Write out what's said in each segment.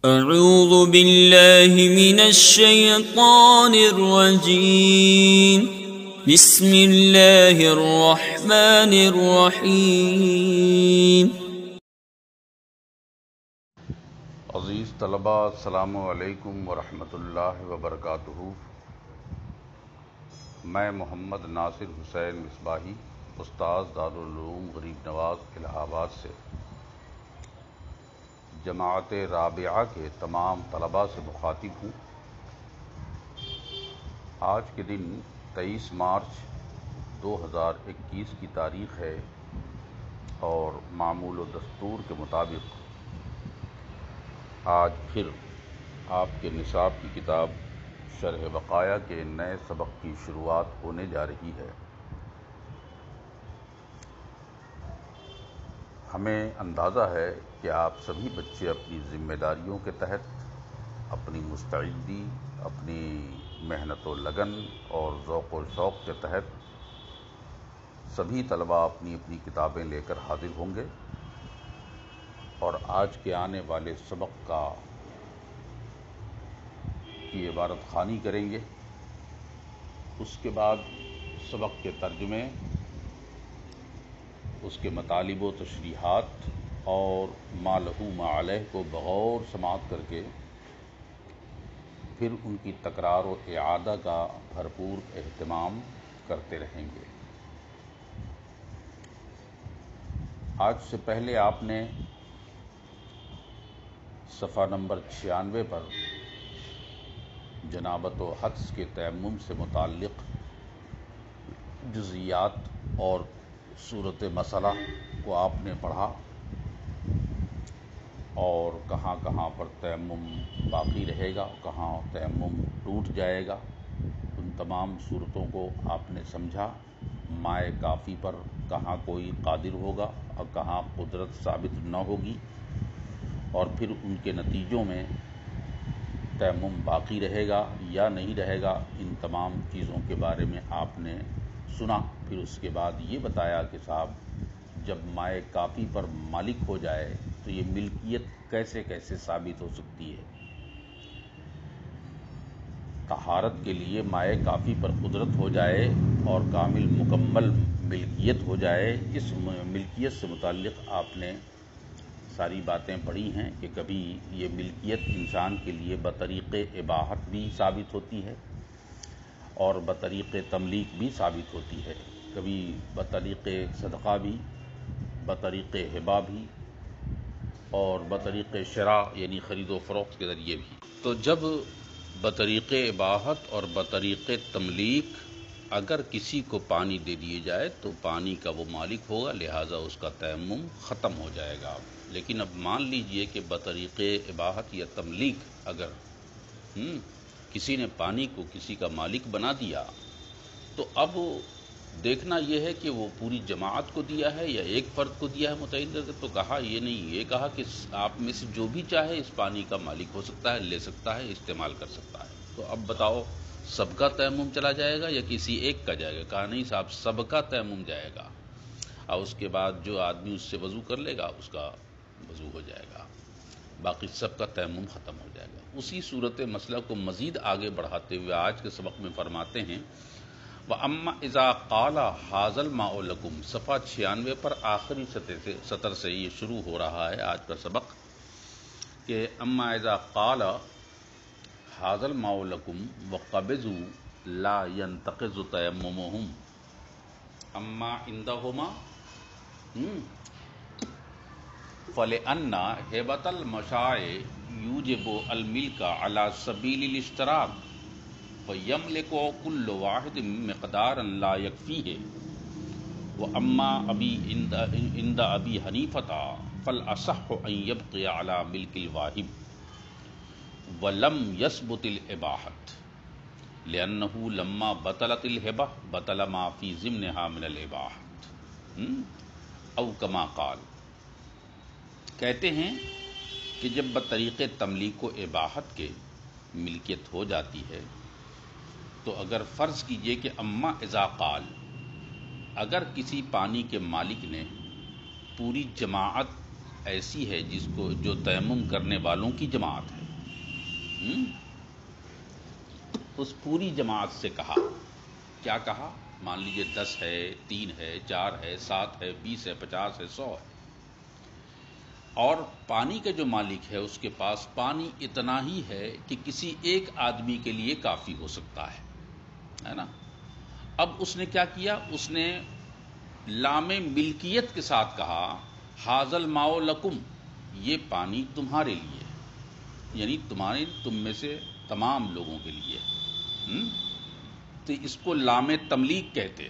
اعوذ باللہ من الشیطان الرجیم بسم اللہ الرحمن الرحیم۔ عزیز طلباء، السلام علیکم ورحمۃ اللہ وبرکاتہ۔ میں محمد ناصر حسین مصباحی، استاذ دارالعلوم غریب نواز الہ آباد سے جماعت رابعہ کے تمام طلباء سے مخاطب ہوں۔ آج کے دن 23 مارچ 2021 کی تاریخ ہے اور معمول و دستور کے مطابق آج پھر آپ کے نصاب کی کتاب شرح بقایا کے نئے سبق کی شروعات ہونے جا رہی ہے۔ ہمیں اندازہ ہے کہ آپ سبھی بچے اپنی ذمہ داریوں کے تحت، اپنی مستعدی، اپنی محنت و لگن اور ذوق و شوق کے تحت سبھی طلباء اپنی اپنی کتابیں لے کر حاضر ہوں گے اور آج کے آنے والے سبق کی عبارت خوانی کریں گے۔ اس کے بعد سبق کے ترجمے، اس کے مطالب و تشریحات اور ما لہ ما علیہ کو بغور سماعت کر کے پھر ان کی تکرار و اعادہ کا بھرپور اہتمام کرتے رہیں گے۔ آج سے پہلے آپ نے صفحہ نمبر 96 پر جنابت و حدث کے تیمم سے متعلق جزئیات اور صورت مسئلہ کو آپ نے پڑھا اور کہاں کہاں پر تیمم باقی رہے گا، کہاں تیمم ٹوٹ جائے گا، ان تمام صورتوں کو آپ نے سمجھا۔ مائے کافی پر کہاں کوئی قادر ہوگا اور کہاں قدرت ثابت نہ ہوگی، اور پھر ان کے نتیجوں میں تیمم باقی رہے گا یا نہیں رہے گا، ان تمام چیزوں کے بارے میں آپ نے سنا۔ پھر اس کے بعد یہ بتایا کہ صاحب جب مائے کافی پر مالک ہو جائے تو یہ ملکیت کیسے کیسے ثابت ہو سکتی ہے۔ طہارت کے لیے مائے کافی پر قدرت ہو جائے اور کامل مکمل ملکیت ہو جائے، اس ملکیت سے متعلق آپ نے ساری باتیں پڑھی ہیں کہ کبھی یہ ملکیت انسان کے لیے بطریق اباحت بھی ثابت ہوتی ہے اور بطریق تملیک بھی ثابت ہوتی ہے، کبھی بطریق صدقہ بھی، بطریق ہبہ بھی، اور بطریق شراء یعنی خرید و فروخت کے ذریعے بھی۔ تو جب بطریق اباحت اور بطریق تملیک اگر کسی کو پانی دے دیے جائے تو پانی کا وہ مالک ہوگا، لہٰذا اس کا تیمم ختم ہو جائے گا۔ لیکن اب مان لیجئے کہ بطریق اباحت یا تملیک اگر کسی نے پانی کو کسی کا مالک بنا دیا تو اب دیکھنا یہ ہے کہ وہ پوری جماعت کو دیا ہے یا ایک فرد کو دیا ہے متعین کر کے۔ تو کہا یہ نہیں، یہ کہا کہ آپ میں سے جو بھی چاہے اس پانی کا مالک ہو سکتا ہے، لے سکتا ہے، استعمال کر سکتا ہے۔ تو اب بتاؤ سب کا تیمم چلا جائے گا یا کسی ایک کا جائے گا؟ کہا نہیں صاحب، سب کا تیمم جائے گا، اور اس کے بعد جو آدمی اس سے وضو کر لے گا اس کا وضو ہو جائے گا، باقی سب کا تیمم ختم ہو جائے گا۔ اسی صورت مسئلہ کو مزید آگے بڑھاتے ہوئے آج کے سبق میں فرماتے ہیں وَأَمَّا إِذَا قَالَ هَٰذَا الْمَاءُ لَكُمْ۔ صفحہ 96 پر آخری سطر سے یہ شروع ہو رہا ہے آج کا سبق کہ اما اذا قال هَٰذَا الْمَاءُ لَكُمْ وَقَبِضُوا لَا يَنْتَقِضُ تَيَمُّمُهُمْ اما عندهما فَلِأَنَّ هِبَةَ الْمَشَاعِ يُوجِبُ الْمِلْكَ عَلَى سَبِيلِ الِاشْتِرَاكِ فَيَمْلِكُ كُلُّ وَاحِدٍ مِقْدَارًا لَا يَكْفِيهِ وَأَمَّا عِنْدَ أَبِي حَنِيفَةَ فَالْأَصَحُّ أَنْ يَبْقِيَ عَلَى مِلْكِ الْوَاهِبِ وَلَمْ يَثْبُتِ الْإِبَاحَةُ لِأَنَّهُ لَمَّا بَطَلَتِ الْهِبَةُ بَطَلَ مَا فِي ضِمْنِهَا مِنَ الْإِبَاحَةِ أَوْ كَمَا قَالَ۔ کہتے ہیں کہ جب بطریق تملیک و اباحت کے ملکیت ہو جاتی ہے تو اگر فرض کیجئے کہ اما اذا قال، اگر کسی پانی کے مالک نے پوری جماعت ایسی ہے جس کو جو تیمم کرنے والوں کی جماعت ہے، اس پوری جماعت سے کہا، کیا کہا؟ مان لیجئے 10 ہے، 3 ہے، 4 ہے، 7 ہے، 20 ہے، 50 ہے، 100 ہے، اور پانی کا جو مالک ہے اس کے پاس پانی اتنا ہی ہے کہ کسی ایک آدمی کے لیے کافی ہو سکتا ہے نا؟ اب اس نے کیا کیا؟ اس نے لام ملکیت کے ساتھ کہا حاضل ماؤ لکم، یہ پانی تمہارے لیے، یعنی تم میں سے تمام لوگوں کے لیے۔ تو اس کو لام تملیک کہتے،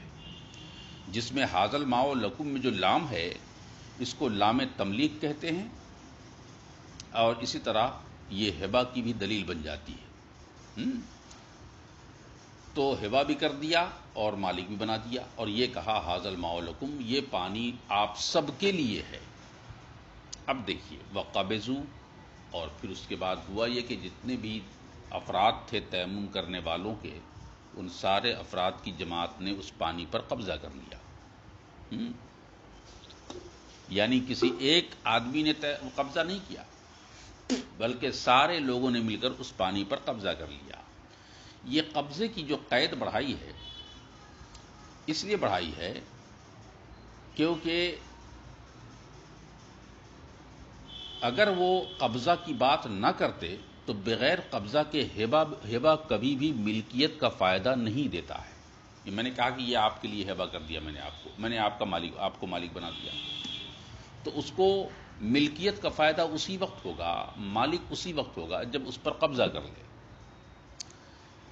جس میں حاضل ماؤ لکم میں جو لام ہے اس کو لام تملیک کہتے ہیں، اور اسی طرح یہ ہبہ کی بھی دلیل بن جاتی ہے۔ تو ہبہ بھی کر دیا اور مالک بھی بنا دیا، اور یہ کہا حاضل ماؤ لکم، یہ پانی آپ سب کے لیے ہے۔ اب دیکھیے وقبضوا، اور پھر اس کے بعد ہوا یہ کہ جتنے بھی افراد تھے تیمم کرنے والوں کے، ان سارے افراد کی جماعت نے اس پانی پر قبضہ کر لیا۔ یعنی کسی ایک آدمی نے قبضہ نہیں کیا، بلکہ سارے لوگوں نے مل کر اس پانی پر قبضہ کر لیا۔ یہ قبضے کی جو قید بڑھائی ہے، اس لیے بڑھائی ہے کیونکہ اگر وہ قبضہ کی بات نہ کرتے تو بغیر قبضہ کے ہبہ کبھی بھی ملکیت کا فائدہ نہیں دیتا ہے۔ یہ میں نے کہا کہ یہ آپ کے لیے ہبہ کر دیا، میں نے آپ کو مالک بنا دیا، تو اس کو ملکیت کا فائدہ اسی وقت ہوگا، مالک اسی وقت ہوگا جب اس پر قبضہ کر لے۔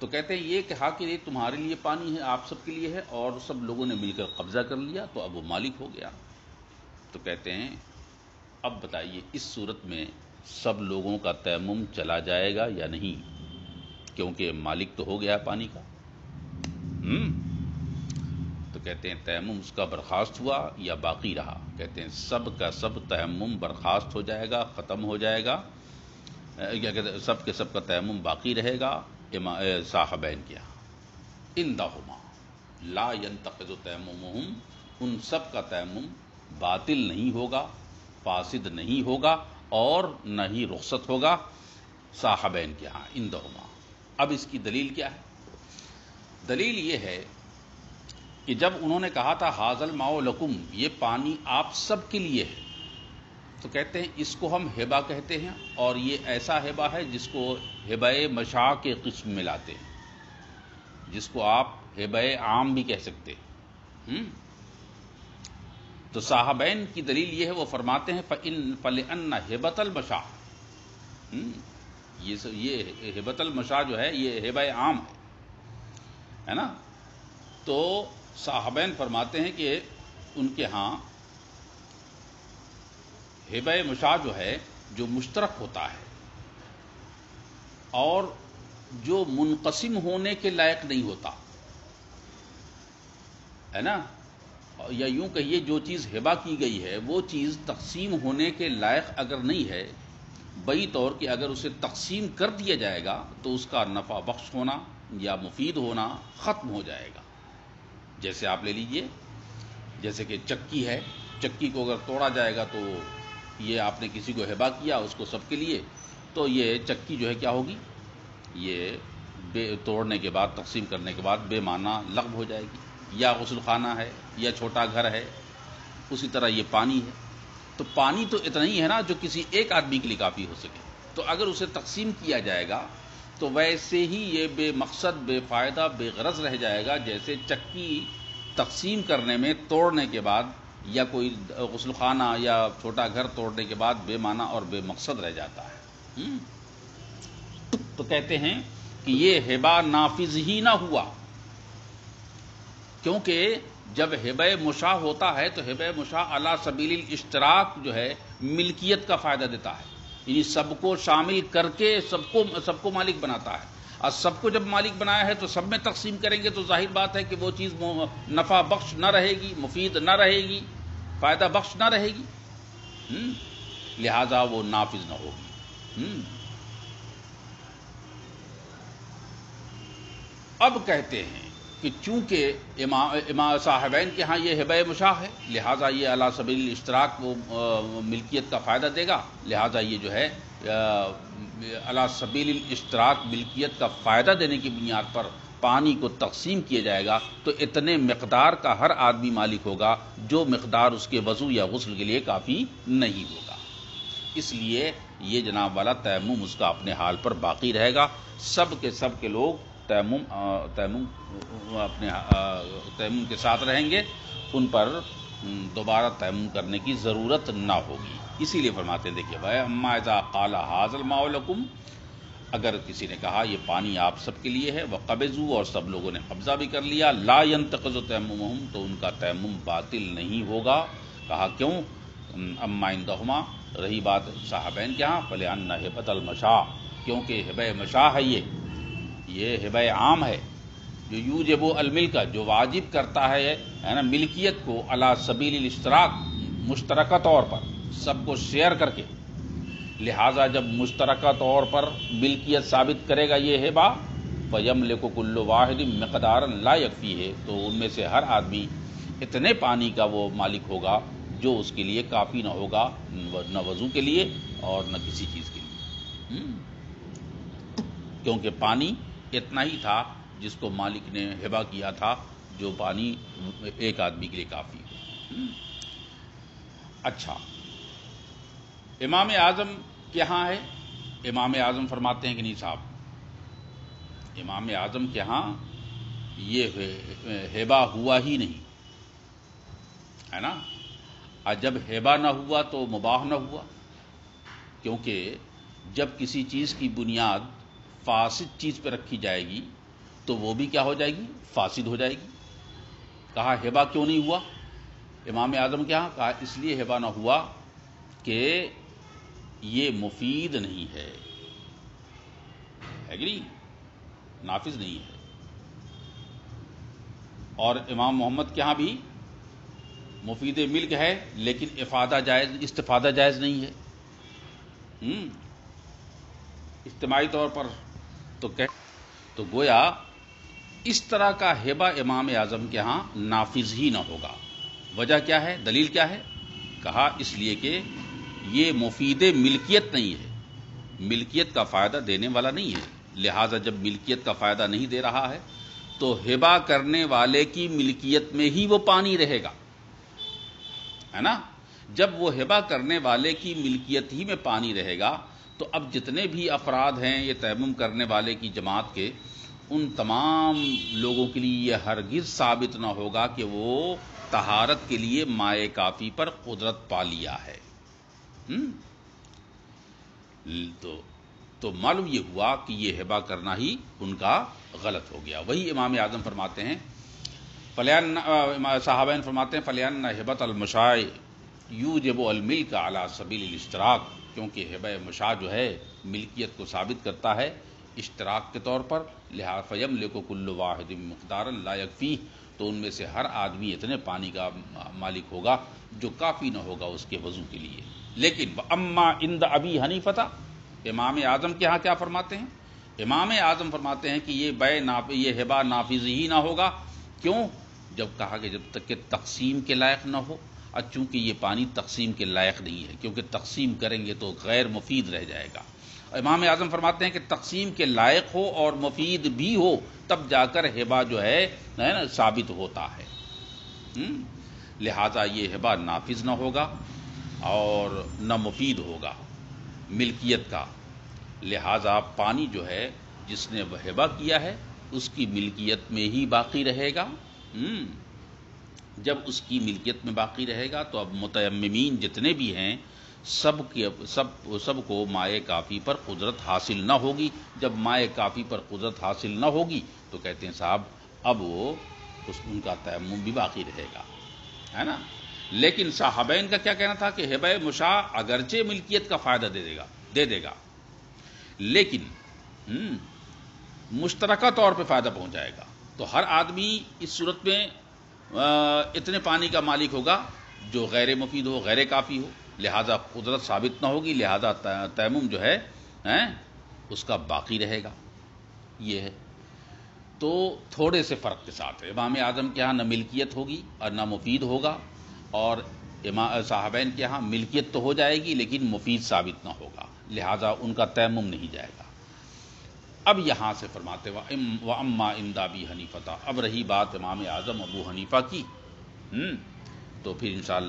تو کہتے ہیں یہ کہا کہ یہ تمہارے لیے پانی ہے، آپ سب کے لیے ہے، اور سب لوگوں نے مل کر قبضہ کر لیا تو اب وہ مالک ہو گیا۔ تو کہتے ہیں اب بتائیے اس صورت میں سب لوگوں کا تیمم چلا جائے گا یا نہیں؟ کیونکہ مالک تو ہو گیا پانی کا۔ تو کہتے ہیں تیمم اس کا برخاست ہوا یا باقی رہا؟ کہتے ہیں سب کا سب تیمم برخاست ہو جائے گا، ختم ہو جائے گا، سب کے سب کا تیمم باقی رہے گا صاحبین کے ہاں۔ اندہما لا ينتقض تیممہم، ان سب کا تیمم باطل نہیں ہوگا، فاسد نہیں ہوگا، اور نہ ہی رخصت ہوگا صاحبین کے ہاں، اندہما۔ اب اس کی دلیل کیا ہے؟ دلیل یہ ہے کہ جب انہوں نے کہا تھا حاضل ماؤ لکم، یہ پانی آپ سب کے لیے ہے، تو کہتے ہیں اس کو ہم ہبہ کہتے ہیں، اور یہ ایسا ہبہ ہے جس کو ہبہ مشاع کے قسم میں لاتے ہیں، جس کو آپ ہبہ عام بھی کہہ سکتے ہیں۔ تو صاحبین کی دلیل یہ ہے، وہ فرماتے ہیں فَلِأَنَّ ہبۃ المشاع، یہ ہبۃ المشاع جو ہے یہ ہبہ عام ہے نا؟ تو صاحبین فرماتے ہیں کہ ان کے ہاں ہبہ مشاع جو ہے جو مشترک ہوتا ہے اور جو منقسم ہونے کے لائق نہیں ہوتا ہے نا، یا یوں کہیے جو چیز ہبہ کی گئی ہے وہ چیز تقسیم ہونے کے لائق اگر نہیں ہے، بئی طور کہ اگر اسے تقسیم کر دیا جائے گا تو اس کا نفع بخش ہونا یا مفید ہونا ختم ہو جائے گا۔ جیسے آپ لے لیجئے، جیسے کہ چکی ہے، چکی کو اگر توڑا جائے گا تو یہ آپ نے کسی کو ہبہ کیا اس کو سب کے لیے، تو یہ چکی جو ہے کیا ہوگی؟ یہ توڑنے کے بعد، تقسیم کرنے کے بعد بے معنی لغو ہو جائے گی۔ یا غسل خانہ ہے یا چھوٹا گھر ہے، اسی طرح یہ پانی ہے، تو پانی تو اتنا ہی ہے نا جو کسی ایک آدمی کے لیے کافی ہو سکے، تو اگر اسے تقسیم کیا جائے گا تو ویسے ہی یہ بے مقصد، بے فائدہ، بے غرض رہ جائے گا، جیسے چکی تقسیم کرنے میں توڑنے کے بعد، یا کوئی غسل خانہ یا چھوٹا گھر توڑنے کے بعد بے معنی اور بے مقصد رہ جاتا ہے۔ تو کہتے ہیں کہ یہ ہبہ نافذ ہی نہ ہوا، کیونکہ جب ہبہ مشاع ہوتا ہے تو ہبہ مشاع علی سبیل الاشتراک جو ہے ملکیت کا فائدہ دیتا ہے، یعنی سب کو شامل کر کے سب کو مالک بناتا ہے، اور سب کو جب مالک بنایا ہے تو سب میں تقسیم کریں گے تو ظاہر بات ہے کہ وہ چیز نفع بخش نہ رہے گی، مفید نہ رہے گی، فائدہ بخش نہ رہے گی، لہذا وہ نافذ نہ ہوگی۔ اب کہتے ہیں کہ چونکہ امام صاحبین کے ہاں یہ ہبہ مشاع ہے، لہٰذا یہ علی سبیل الاشتراک وہ ملکیت کا فائدہ دے گا، لہٰذا یہ جو ہے علی سبیل الاشتراک ملکیت کا فائدہ دینے کی بنیاد پر پانی کو تقسیم کیا جائے گا تو اتنے مقدار کا ہر آدمی مالک ہوگا جو مقدار اس کے وضو یا غسل کے لیے کافی نہیں ہوگا. اس لیے یہ جناب والا تیمم اس کا اپنے حال پر باقی رہے گا. سب کے لوگ تیمم کے ساتھ رہیں گے، ان پر دوبارہ تیمم کرنے کی ضرورت نہ ہوگی. اسی لیے فرماتے ہیں دیکھیے بھائی اما اذا قال ھذا الماء لکم، اگر کسی نے کہا یہ پانی آپ سب کے لیے ہے، وقبضوا اور سب لوگوں نے قبضہ بھی کر لیا، لا ينتقض تیممہم تو ان کا تیمم باطل نہیں ہوگا. کہا کیوں؟ اما عندہما رہی بات صحابین کے ہاں فلأن ہبۃ المشاء، کیونکہ ہبہ مشاء ہے، یہ ہبہ عام ہے جو یوجب الملک جو واجب کرتا ہے نا ملکیت کو علی سبیل الاشتراک مشترکہ طور پر سب کو شیئر کر کے. لہذا جب مشترکہ طور پر ملکیت ثابت کرے گا یہ ہبہ فیملک کل واحد مقدارا لا یکفیہ، تو ان میں سے ہر آدمی اتنے پانی کا وہ مالک ہوگا جو اس کے لیے کافی نہ ہوگا، نہ وضو کے لیے اور نہ کسی چیز کے لیے. کیونکہ پانی اتنا ہی تھا جس کو مالک نے ہبہ کیا تھا، جو پانی ایک آدمی کے لیے کافی ہو. اچھا، امام اعظم کے ہاں ہے، امام اعظم فرماتے ہیں کہ نہیں صاحب، امام اعظم کے ہاں یہ ہبہ ہوا ہی نہیں ہے نا. جب ہبہ نہ ہوا تو مباح نہ ہوا، کیونکہ جب کسی چیز کی بنیاد فاسد چیز پہ رکھی جائے گی تو وہ بھی کیا ہو جائے گی؟ فاسد ہو جائے گی. کہا ہبہ کیوں نہیں ہوا امام اعظم کے ہاں؟ کہا اس لیے ہبہ نہ ہوا کہ یہ مفید نہیں ہے، ایگری نافذ نہیں ہے. اور امام محمد کے ہاں بھی مفید ملک ہے لیکن استفادہ جائز نہیں ہے. اجتماعی طور پر تو گویا اس طرح کا ہبہ امام اعظم کے ہاں نافذ ہی نہ ہوگا. وجہ کیا ہے؟ دلیل کیا ہے؟ کہا اس لیے کہ یہ مفید ملکیت نہیں ہے، ملکیت کا فائدہ دینے والا نہیں ہے. لہذا جب ملکیت کا فائدہ نہیں دے رہا ہے تو ہبہ کرنے والے کی ملکیت میں ہی وہ پانی رہے گا، ہے نا. جب وہ ہبہ کرنے والے کی ملکیت ہی میں پانی رہے گا تو اب جتنے بھی افراد ہیں یہ تیمم کرنے والے کی جماعت کے، ان تمام لوگوں کے لیے یہ ہرگز ثابت نہ ہوگا کہ وہ طہارت کے لیے مائے کافی پر قدرت پا لیا ہے. تو معلوم یہ ہوا کہ یہ ہبہ کرنا ہی ان کا غلط ہو گیا. وہی امام اعظم فرماتے ہیں صحابین فرماتے ہیں فلأن ہبۃ المشاء یوجب الملک علی سبیل الاشتراک، کیونکہ ہبہ مشاء جو ہے ملکیت کو ثابت کرتا ہے اشتراک کے طور پر. لہذا فیملک کل واحد مقدارا لا یکفیہ، تو ان میں سے ہر آدمی اتنے پانی کا مالک ہوگا جو کافی نہ ہوگا اس کے وضو کے لیے. لیکن اما عند ابی حنیفہ، امام اعظم کے ہاں کیا فرماتے ہیں؟ امام اعظم فرماتے ہیں کہ یہ ہبہ نافذ ہی نہ ہوگا. کیوں؟ جب کہا کہ جب تک کہ تقسیم کے لائق نہ ہو. چونکہ یہ پانی تقسیم کے لائق نہیں ہے، کیونکہ تقسیم کریں گے تو غیر مفید رہ جائے گا. امام اعظم فرماتے ہیں کہ تقسیم کے لائق ہو اور مفید بھی ہو تب جا کر ہبہ جو ہے نا ثابت ہوتا ہے. لہذا یہ ہبہ نافذ نہ ہوگا اور نہ مفید ہوگا ملکیت کا. لہذا پانی جو ہے جس نے وہ ہبہ کیا ہے اس کی ملکیت میں ہی باقی رہے گا. جب اس کی ملکیت میں باقی رہے گا تو اب متیممین جتنے بھی ہیں سب کو مائے کافی پر قدرت حاصل نہ ہوگی. جب مائے کافی پر قدرت حاصل نہ ہوگی تو کہتے ہیں صاحب اب ان کا تیمم بھی باقی رہے گا، ہے نا. لیکن صحابین کا کیا کہنا تھا کہ ہبہ مشاء اگرچہ ملکیت کا فائدہ دے دے گا لیکن مشترکہ طور پہ فائدہ پہنچائے گا. تو ہر آدمی اس صورت میں اتنے پانی کا مالک ہوگا جو غیر مفید ہو، غیر کافی ہو. لہذا قدرت ثابت نہ ہوگی، لہذا تیمم جو ہے اس کا باقی رہے گا. یہ ہے تو تھوڑے سے فرق کے ساتھ ہے. امام اعظم کے ہاں نہ ملکیت ہوگی اور نہ مفید ہوگا، اور صحابین کے ہاں ملکیت تو ہو جائے گی لیکن مفید ثابت نہ ہوگا، لہٰذا ان کا تیمم نہیں جائے گا۔ اب یہاں سے فرماتے وَأَمَّا عِنْدَ أَبِي حَنِیفَةَ، اب رہی بات امام اعظم ابو حنیفہ کی، تو پھر انشاءاللہ